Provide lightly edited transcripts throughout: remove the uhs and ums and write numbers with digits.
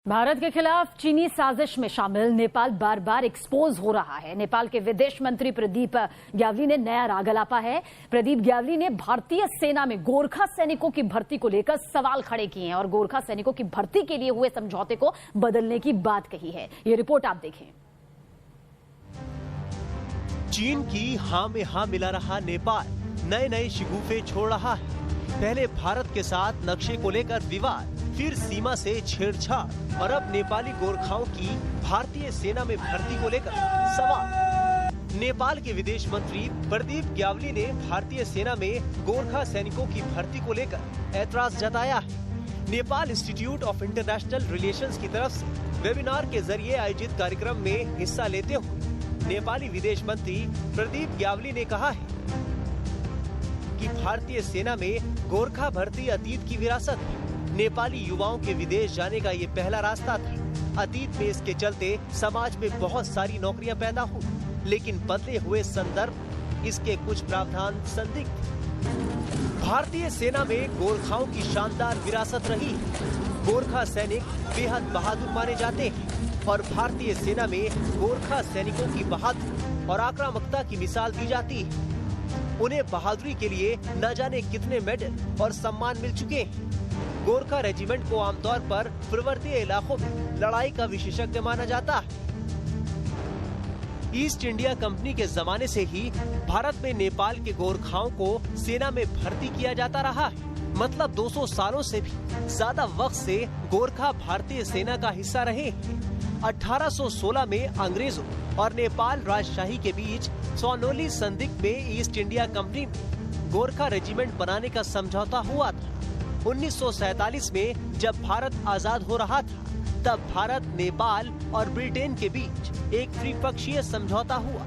भारत के खिलाफ चीनी साजिश में शामिल नेपाल बार बार एक्सपोज हो रहा है। नेपाल के विदेश मंत्री प्रदीप ग्यावली ने नया राग अलापा है। प्रदीप ग्यावली ने भारतीय सेना में गोरखा सैनिकों की भर्ती को लेकर सवाल खड़े किए हैं और गोरखा सैनिकों की भर्ती के लिए हुए समझौते को बदलने की बात कही है। ये रिपोर्ट आप देखें। चीन की हाँ में हाँ मिला रहा नेपाल नए नए शिगुफे छोड़ रहा है। पहले भारत के साथ नक्शे को लेकर विवाद, फिर सीमा से छेड़छाड़ और अब नेपाली गोरखाओं की भारतीय सेना में भर्ती को लेकर सवाल। नेपाल के विदेश मंत्री प्रदीप ग्यावली ने भारतीय सेना में गोरखा सैनिकों की भर्ती को लेकर ऐतराज जताया है। Nepal institute of international relations की तरफ से वेबिनार के जरिए आयोजित कार्यक्रम में हिस्सा लेते हुए नेपाली विदेश मंत्री प्रदीप ग्यावली ने कहा है कि भारतीय सेना में गोरखा भर्ती अतीत की विरासत है। नेपाली युवाओं के विदेश जाने का ये पहला रास्ता था। अतीत में इसके चलते समाज में बहुत सारी नौकरियां पैदा हुई, लेकिन बदले हुए संदर्भ इसके कुछ प्रावधान संदिग्ध। भारतीय सेना में गोरखाओं की शानदार विरासत रही है। गोरखा सैनिक बेहद बहादुर माने जाते हैं और भारतीय सेना में गोरखा सैनिकों की बहादुरी और आक्रामकता की मिसाल दी जाती है। उन्हें बहादुरी के लिए न जाने कितने मेडल और सम्मान मिल चुके हैं। गोरखा रेजिमेंट को आमतौर पर पर्वतीय इलाकों में लड़ाई का विशेषज्ञ माना जाता है। ईस्ट इंडिया कंपनी के जमाने से ही भारत में नेपाल के गोरखाओं को सेना में भर्ती किया जाता रहा है। मतलब 200 सालों से भी ज्यादा वक्त से गोरखा भारतीय सेना का हिस्सा रहे हैं। 1816 में अंग्रेजों और नेपाल राजशाही के बीच सोनोली संधिक में ईस्ट इंडिया कंपनी में गोरखा रेजिमेंट बनाने का समझौता हुआ था। 1947 में जब भारत आजाद हो रहा था, तब भारत, नेपाल और ब्रिटेन के बीच एक त्रिपक्षीय समझौता हुआ,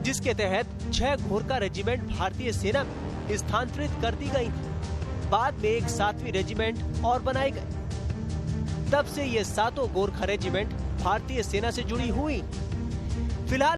जिसके तहत 6 गोरखा रेजिमेंट भारतीय सेना में स्थानांतरित कर दी गई थी। बाद में एक 7वीं रेजिमेंट और बनाई गई। तब से ये 7 गोरखा रेजिमेंट भारतीय सेना से जुड़ी हुई। फिलहाल